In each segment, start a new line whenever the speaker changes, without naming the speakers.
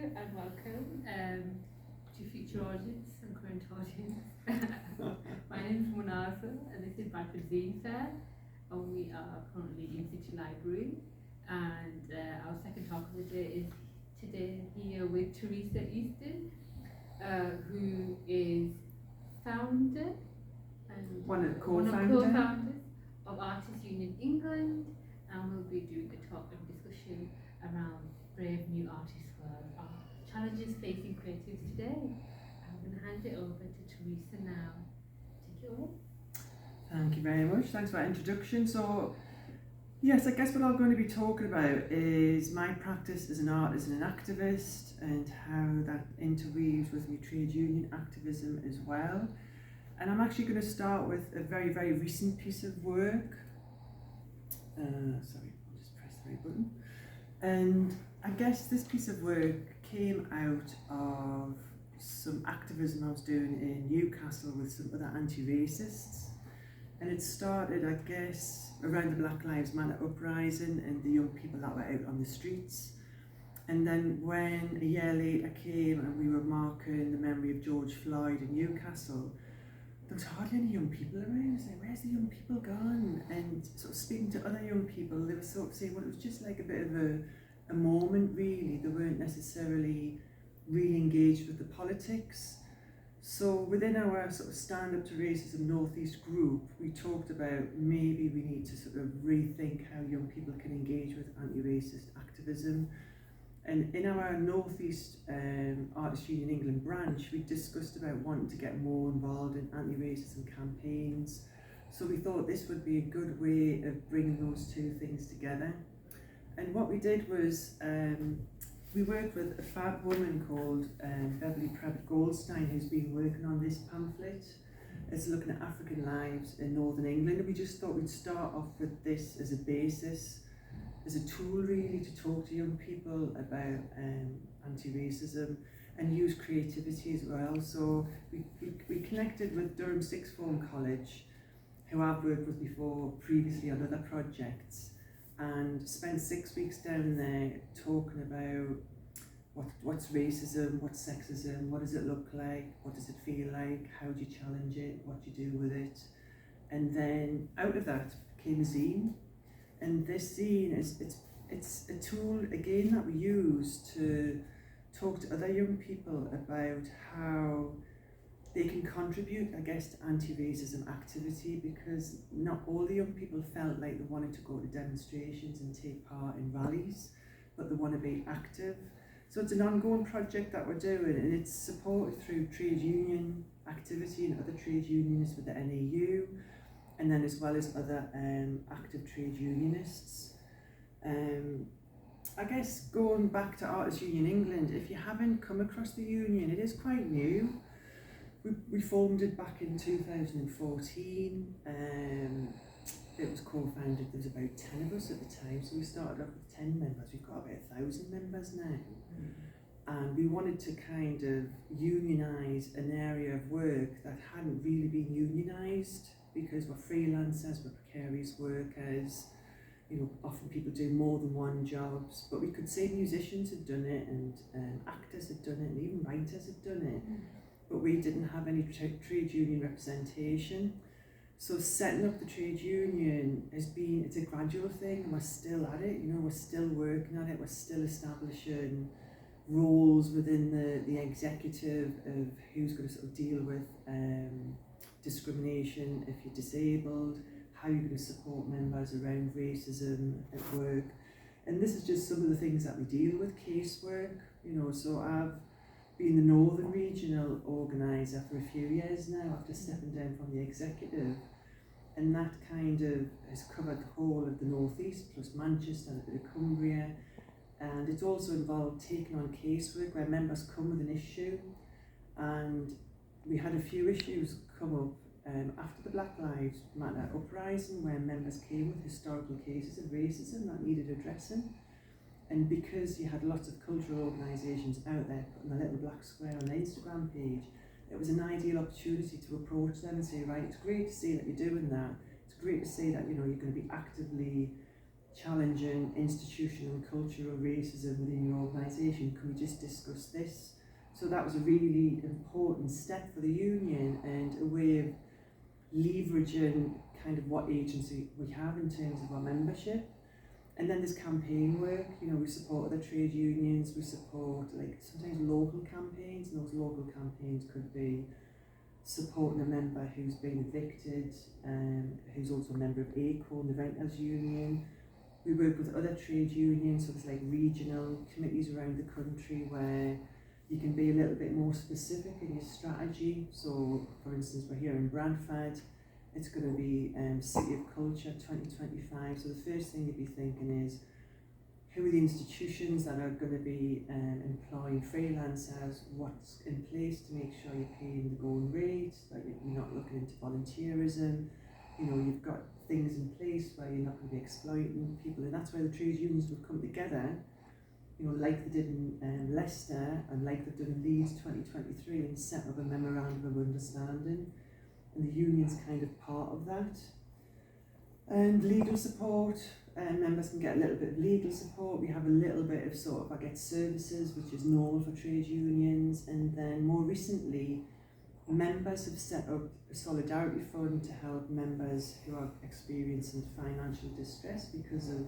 and welcome to future audience and current audience. My name is Munaza and this is Bradford Zine Fair, and we are currently in City Library, and our second talk of the day is today here with Theresa Easton, who is founder and
one of the
co-founders of Artists Union England, and we'll be doing a talk and discussion around Brave New Artists World, challenges facing creatives today. I'm going to hand it over to Theresa now. Take it away.
Thank you very much. Thanks for that introduction. So, yes, I guess what I'm going to be talking about is my practice as an artist and an activist, and how that interweaves with my trade union activism as well. And I'm actually going to start with a very, very recent piece of work. Sorry, I'll just press the right button. And I guess this piece of work came out of some activism I was doing in Newcastle with some other anti-racists. And it started, I guess, around the Black Lives Matter uprising and the young people that were out on the streets. And then when a year later came and we were marking the memory of George Floyd in Newcastle, there was hardly any young people around. I was like, where's the young people gone? And sort of speaking to other young people, they were sort of saying, well, it was just like a bit of a moment really. They weren't necessarily really engaged with the politics. So within our sort of Stand Up to Racism North East group, we talked about maybe we need to sort of rethink how young people can engage with anti-racist activism. And in our North East Artists Union England branch, we discussed about wanting to get more involved in anti-racism campaigns. So we thought this would be a good way of bringing those two things together. And what we did was we worked with a fab woman called Beverly Prevett Goldstein, who's been working on this pamphlet. It's looking at African lives in Northern England. And we just thought we'd start off with this as a basis, as a tool really to talk to young people about anti-racism and use creativity as well. So we connected with Durham Sixth Form College, who I've worked with before previously on other projects, and spent 6 weeks down there talking about what's racism, what's sexism, what does it look like, what does it feel like, how do you challenge it, what do you do with it. And then out of that came a zine. And this zine it's a tool again that we use to talk to other young people about how they can contribute, I guess, to anti-racism activity, because not all the young people felt like they wanted to go to demonstrations and take part in rallies, but they want to be active. So it's an ongoing project that we're doing, and it's supported through trade union activity and other trade unionists with the NAU, and then as well as other active trade unionists. I guess going back to Artists Union England, if you haven't come across the union, it is quite new. We formed it back in 2014. It was co-founded, there was about 10 of us at the time, so we started off with 10 members. We've got about 1,000 members now. And we wanted to kind of unionise an area of work that hadn't really been unionised, because we're freelancers, we're precarious workers, you know, often people do more than one jobs, but we could say musicians had done it, and actors had done it, and even writers had done it, but we didn't have any trade union representation. So setting up the trade union it's a gradual thing, and we're still at it, you know, we're still working at it, we're still establishing roles within the executive of who's going to sort of deal with discrimination if you're disabled, how you're going to support members around racism at work. And this is just some of the things that we deal with, casework, you know. So I've been the Northern Regional Organiser for a few years now after stepping down from the executive, and that kind of has covered the whole of the North East plus Manchester and a bit of Cumbria. And it's also involved taking on casework where members come with an issue, and we had a few issues come up after the Black Lives Matter uprising where members came with historical cases of racism that needed addressing. And because you had lots of cultural organisations out there putting a little black square on their Instagram page, it was an ideal opportunity to approach them and say, right, it's great to see that you're doing that. It's great to see that, you know, you're going to be actively challenging institutional and cultural racism within your organisation. Can we just discuss this? So that was a really important step for the union and a way of leveraging kind of what agency we have in terms of our membership. And then there's campaign work, we support other trade unions, we support like sometimes local campaigns, and those local campaigns could be supporting a member who's been evicted, who's also a member of ACO, the Renters Union. We work with other trade unions, so there's like regional committees around the country where you can be a little bit more specific in your strategy. So for instance, we're here in Bradford, it's going to be City of Culture 2025. So the first thing you'd be thinking is, who are the institutions that are going to be employing freelancers? What's in place to make sure you're paying the going rate, that you're not looking into volunteerism. You've got things in place where you're not going to be exploiting people, and that's where the trade unions will come together, like they did in Leicester and like they've done in Leeds 2023, and set up a memorandum of understanding. And the union's kind of part of that. And legal support, members can get a little bit of legal support. We have a little bit of services, which is normal for trade unions. And then more recently, members have set up a solidarity fund to help members who are experiencing financial distress because of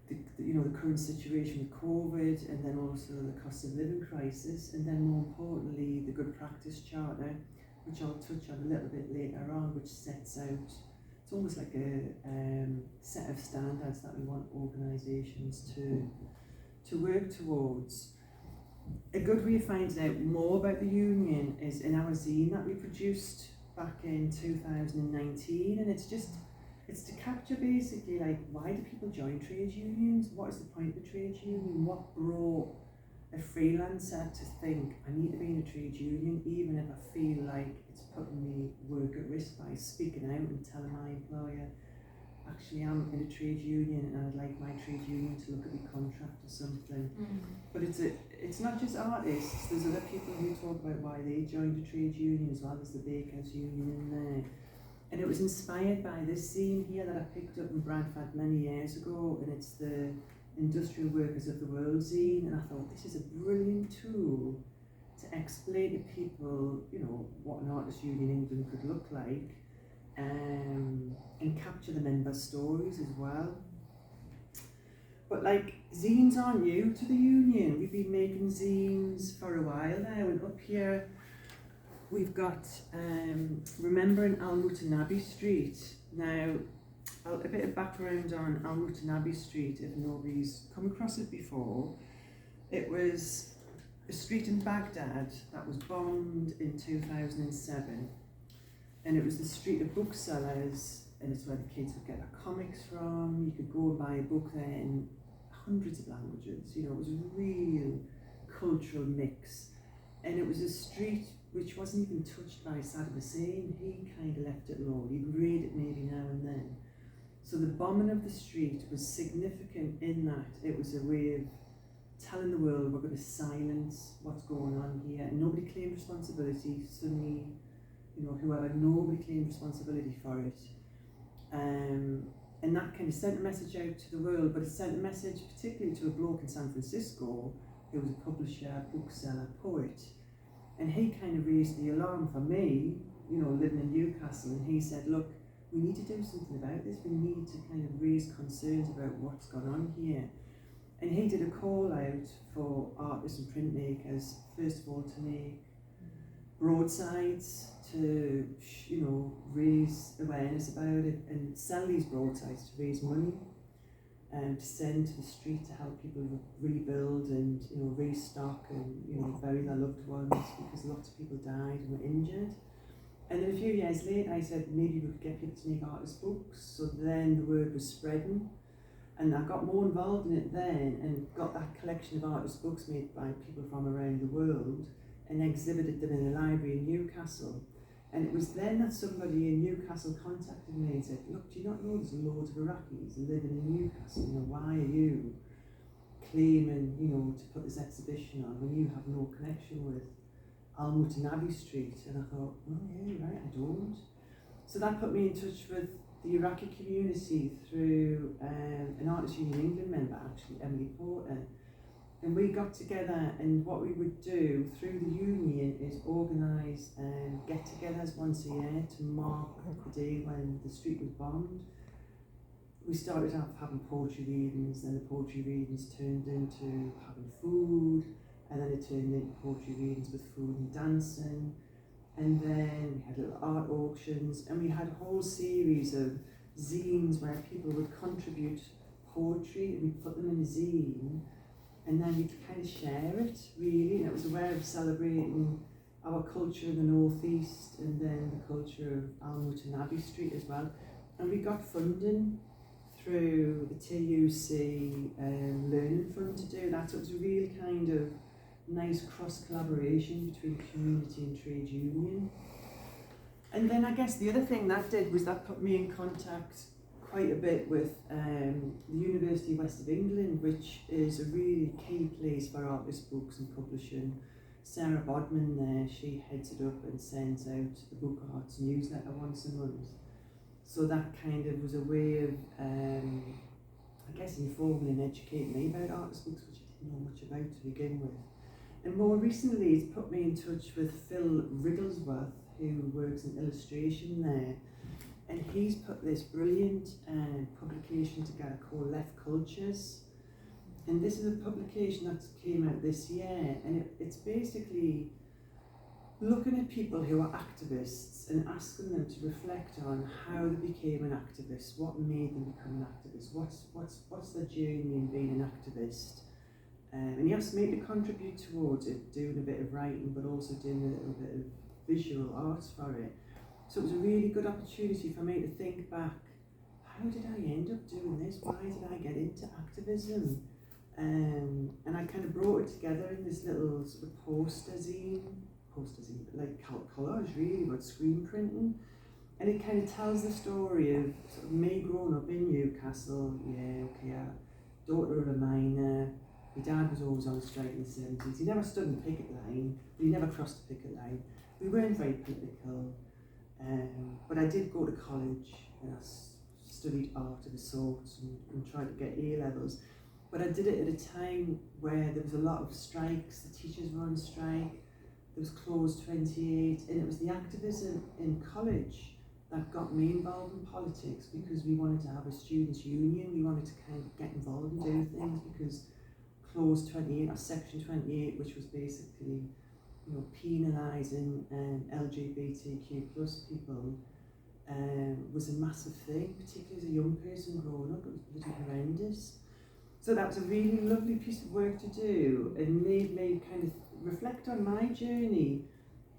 the current situation with COVID, and then also the cost of living crisis, and then more importantly, the Good Practice Charter, which I'll touch on a little bit later on, which sets out, it's almost like a set of standards that we want organisations to work towards. A good way of finding out more about the union is in our zine that we produced back in 2019, and it's to capture basically like, why do people join trade unions? What is the point of a trade union? What brought a freelancer to think, I need to be in a trade union, even if I feel like it's putting me work at risk by speaking out and telling my employer, actually I'm in a trade union and I'd like my trade union to look at my contract or something. But it's not just artists, there's other people who talk about why they joined a trade union as well. As the Bakers Union in there. And it was inspired by this zine here that I picked up in Bradford many years ago, and it's the Industrial Workers of the World zine, and I thought this is a brilliant tool to explain to people, what an artist union in England could look like, and capture the members' stories as well. But like, zines aren't new to the union. We've been making zines for a while now, and up here we've got Remembering Almutton Abbey Street. Now, a bit of background on Almutton Abbey Street, if nobody's come across it before. It was a street in Baghdad that was bombed in 2007. And it was the street of booksellers, and it's where the kids would get their comics from. You could go and buy a book there in hundreds of languages. It was a real cultural mix. And it was a street which wasn't even touched by Saddam Hussein. He kind of left it alone. He'd raid it maybe now and then. So the bombing of the street was significant in that it was a way of telling the world, we're going to silence what's going on here. And nobody claimed responsibility. Suddenly, whoever, nobody claimed responsibility for it. And that kind of sent a message out to the world, but it sent a message particularly to a bloke in San Francisco who was a publisher, bookseller, poet. And he kind of raised the alarm for me, living in Newcastle, and he said, look, we need to do something about this. We need to kind of raise concerns about what's gone on here. And he did a call out for artists and printmakers, first of all, to make broadsides, to raise awareness about it, and sell these broadsides to raise money, and to send to the street to help people rebuild and restock and bury their loved ones, because lots of people died and were injured. And then a few years later I said maybe we could get people to make artist books. So then the word was spreading, and I got more involved in it then, and got that collection of artist books made by people from around the world and exhibited them in a library in Newcastle. And it was then that somebody in Newcastle contacted me and said, look, do you not know there's loads of Iraqis living in Newcastle? Why are you claiming, to put this exhibition on when you have no connection with Almutton Abbey Street? And I thought, oh yeah, you're right, I don't. So that put me in touch with the Iraqi community through an Artists Union England member, actually, Emily Porter. And we got together, and what we would do through the union is organise get-togethers once a year to mark the day when the street was bombed. We started off having poetry readings, then the poetry readings turned into having food, and then it turned into poetry readings with food and dancing. And then we had little art auctions, and we had a whole series of zines where people would contribute poetry, and we'd put them in a zine, and then we'd kind of share it, really. And it was a way of celebrating our culture in the North East, and then the culture of Alnwick and Abbey Street as well. And we got funding through the TUC Learning Fund to do that. So it was a really kind of nice cross-collaboration between community and trade union. And then I guess the other thing that did was that put me in contact quite a bit with the University of West of England, which is a really key place for artist books and publishing. Sarah Bodman there, she heads it up and sends out the Book Arts newsletter once a month. So that kind of was a way of, I guess, informing and educating me about artist books, which I didn't know much about to begin with. And more recently, it's put me in touch with Phil Wrigglesworth, who works in illustration there. And he's put this brilliant publication together called Left Cultures. And this is a publication that came out this year, and it's basically looking at people who are activists and asking them to reflect on how they became an activist, what made them become an activist, what's their journey in being an activist. And he asked me to contribute towards it, doing a bit of writing, but also doing a little bit of visual arts for it. So it was a really good opportunity for me to think back, how did I end up doing this? Why did I get into activism? And I kind of brought it together in this little sort of poster zine, like collage really, but screen printing. And it kind of tells the story of sort of me growing up in Newcastle, daughter of a miner. My dad was always on strike in the 70s. He never stood in the picket line, but he never crossed the picket line. We weren't very political, but I did go to college and I studied art of a sort and tried to get A levels. But I did it at a time where there was a lot of strikes, the teachers were on strike, there was Clause 28, and it was the activism in college that got me involved in politics, because we wanted to have a students' union, we wanted to kind of get involved and do things, because Clause 28, or Section 28, which was basically, penalising LGBTQ plus people, was a massive thing, particularly as a young person growing up. It was bloody horrendous. So that was a really lovely piece of work to do, and made me kind of reflect on my journey,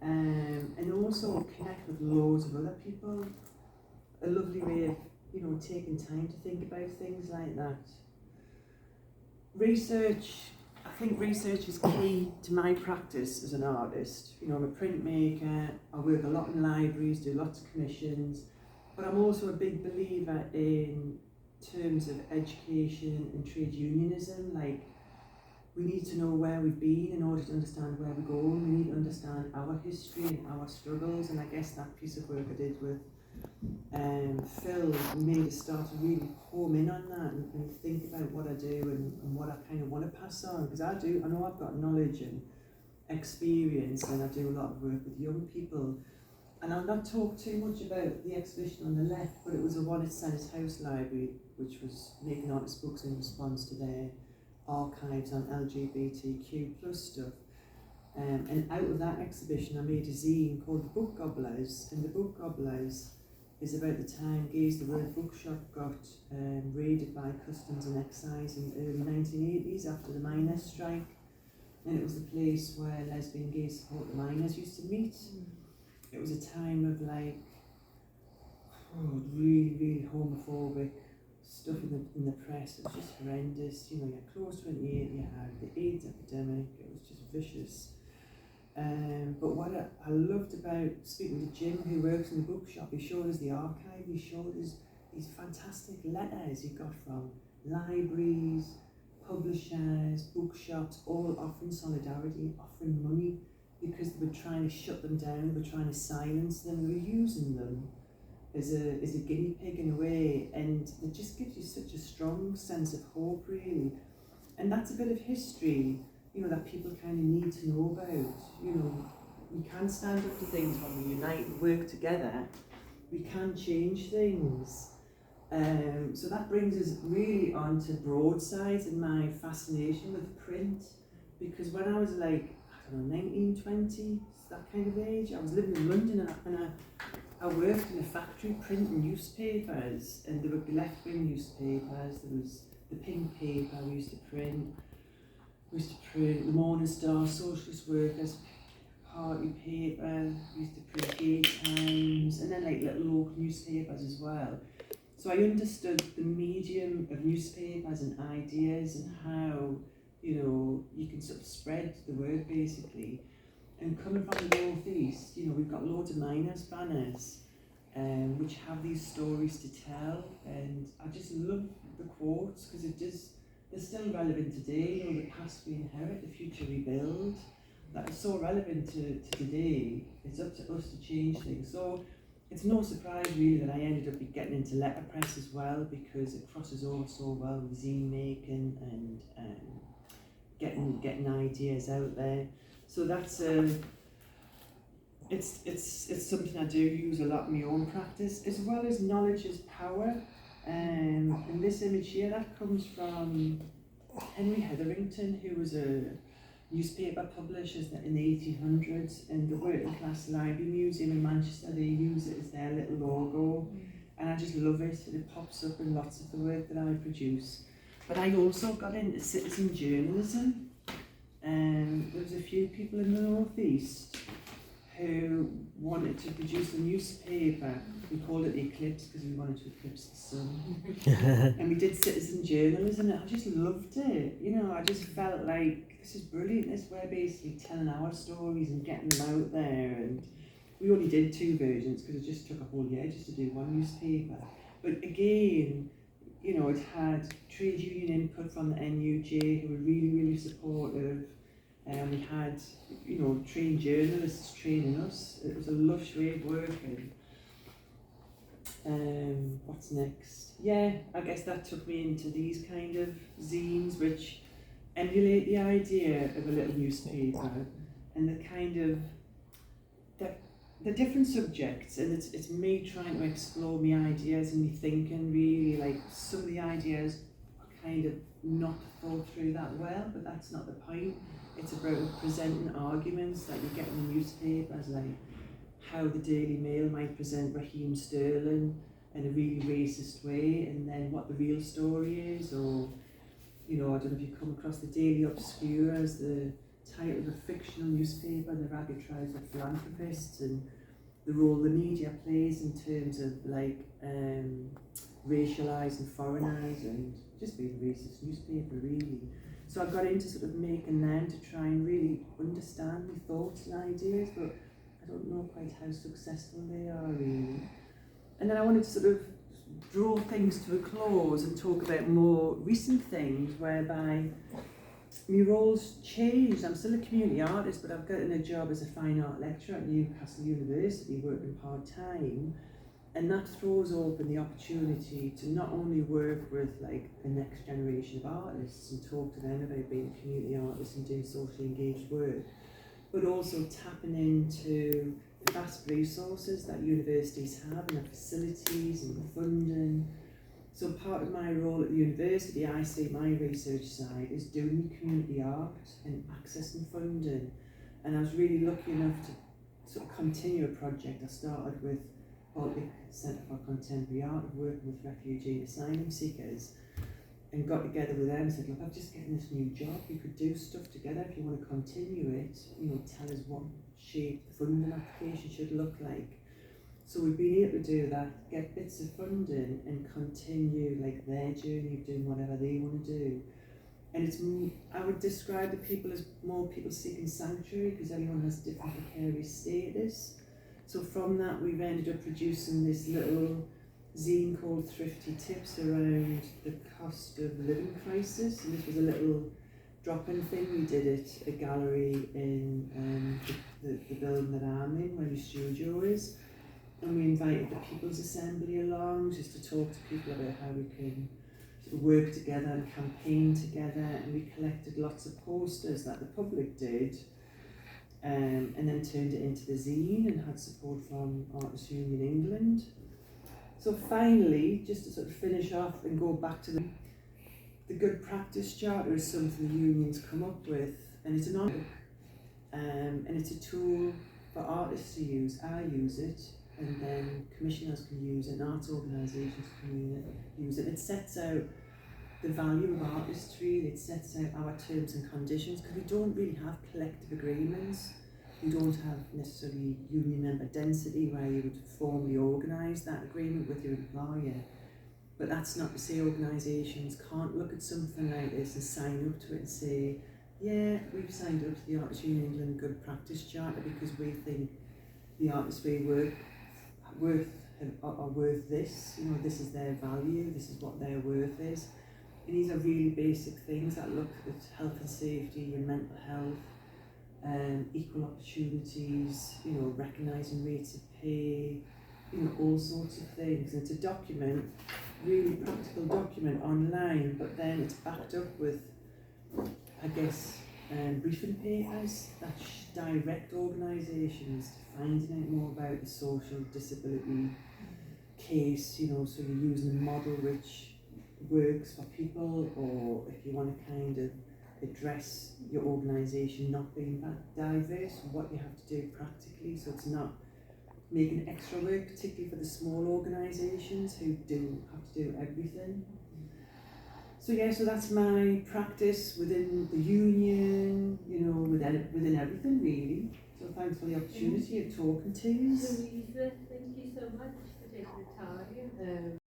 and also connect with loads of other people. A lovely way of, taking time to think about things like that. I think research is key to my practice as an artist. I'm a printmaker, I work a lot in libraries, do lots of commissions, but I'm also a big believer in terms of education and trade unionism. Like, we need to know where we've been in order to understand where we're going. We need to understand our history and our struggles, and I guess that piece of work I did with Phil made us start to really home in on that and think about what I do and what I kind of want to pass on, because I know I've got knowledge and experience, and I do a lot of work with young people. And I'll not talk too much about the exhibition on the left, but it was a one at Senate House Library, which was making artist books in response to their archives on LGBTQ plus stuff. And out of that exhibition I made a zine called The Book Gobblers, and The Book Gobblers is about the time Gays the Word Bookshop got raided by Customs and Excise in the early 1980s after the miners' strike. And it was the place where lesbian, gay support the miners used to meet. It was a time of really, really homophobic stuff in the press. It was just horrendous. You had Clause 28, you had the AIDS epidemic, it was just vicious. But what I loved about speaking to Jim, who works in the bookshop, he showed us the archive, he showed us these fantastic letters he got from libraries, publishers, bookshops, all offering solidarity, offering money, because they were trying to shut them down, they were trying to silence them, they were using them as a guinea pig in a way, and it just gives you such a strong sense of hope, really. And that's a bit of history, you know, that people kind of need to know about. You know, we can stand up to things when we unite and work together. We can change things. So that brings us really on to broadsides and my fascination with print, because when I was like, I don't know, 19, 20, that kind of age, I was living in London, and I worked in a factory printing newspapers, and there would be left-wing newspapers. There was the Pink Paper we used to print. We used to print the Morning Star, Socialist Workers Party paper. We used to print Gay Times, and then like little local newspapers as well. So I understood the medium of newspapers and ideas and how, you know, you can sort of spread the word basically. And coming from the North East, you know, we've got loads of miners' banners, which have these stories to tell, and I just love the quotes because they're still relevant today. You know, the past we inherit, the future we build. That is so relevant to today. It's up to us to change things. So it's no surprise really that I ended up getting into letterpress as well, because it crosses over so well with zine making and getting ideas out there. So that's it's something I do use a lot in my own practice, as well as knowledge is power. And this image here, that comes from Henry Hetherington, who was a newspaper publisher in the 1800s, and the Working Class Library Museum in Manchester, they use it as their little logo, and I just love it, and it pops up in lots of the work that I produce. But I also got into citizen journalism, and there was a few people in the North East who wanted to produce a newspaper. We called it the Eclipse because we wanted to eclipse the sun. And we did citizen journalism, and I just loved it. You know, I just felt like this is brilliant. This we're basically telling our stories and getting them out there. And we only did 2 versions because it just took a whole year just to do one newspaper. But again, you know, it had trade union input from the NUJ, who were really, really supportive. And we had, you know, trained journalists training us. It was a lush way of working. What's next? Yeah, I guess that took me into these kind of zines, which emulate the idea of a little newspaper and the kind of the different subjects, and it's me trying to explore my ideas and me thinking really, like some of the ideas are kind of not thought through that well, but that's not the point. It's about presenting arguments that you get in the newspapers, like how the Daily Mail might present Raheem Sterling in a really racist way, and then what the real story is. Or, you know, I don't know if you come across the Daily Obscure as the title of a fictional newspaper, the ragged tribes of philanthropists, and the role the media plays in terms of like racialising foreigners and just being a racist newspaper really. So I got into sort of making them to try and really understand my thoughts and ideas, but I don't know quite how successful they are really. And then I wanted to sort of draw things to a close and talk about more recent things whereby my role's changed. I'm still a community artist, but I've gotten a job as a fine art lecturer at Newcastle University, working part-time, and that throws open the opportunity to not only work with like the next generation of artists and talk to them about being a community artist and doing socially engaged work, but also tapping into the vast resources that universities have and the facilities and the funding. So part of my role at the university, I see my research side, is doing community art and accessing funding. And I was really lucky enough to sort of continue a project I started with Baltic Centre for Contemporary Art, working with refugee and asylum seekers, and got together with them and said, look, I've just getting this new job, we could do stuff together if you want to continue it, you know, tell us what shape the funding application should look like. So we've been able to do that, get bits of funding and continue like their journey of doing whatever they want to do. And it's, I would describe the people as more people seeking sanctuary, because everyone has different precarious status. So from that we've ended up producing this little zine called Thrifty Tips around the cost of living crisis, and this was a little drop-in thing. We did it at a gallery in the building that I'm in, where the studio is, and we invited the People's Assembly along just to talk to people about how we can sort of work together and campaign together, and we collected lots of posters that the public did, and then turned it into the zine and had support from Artists Union England. So finally, just to sort of finish off and go back to the Good Practice Charter is something the union's come up with, and it's an honor, and it's a tool for artists to use. I use it, and then commissioners can use it, and arts organisations can use it. It sets out the value of artistry, it sets out our terms and conditions, because we don't really have collective agreements. We don't have necessarily union member density where you would formally organise that agreement with your employer. But that's not to say organisations can't look at something like this and sign up to it and say, yeah, we've signed up to the Artists Union England Good Practice Charter because we think the artists we work are worth this, you know, this is their value, this is what their worth is. And these are really basic things that look at health and safety and mental health, equal opportunities, you know, recognising rates of pay, you know, all sorts of things. And it's a document, really practical document online, but then it's backed up with, I guess, briefing papers that direct organisations to finding out more about the social disability case, you know, so you're using a model which works for people, or if you want to kind of address your organisation not being that diverse, what you have to do practically, so it's not making extra work, particularly for the small organisations who do have to do everything. So yeah, so that's my practice within the union, you know, within everything really. So thanks for the opportunity of talking to you.
Theresa, thank you so much for taking the time.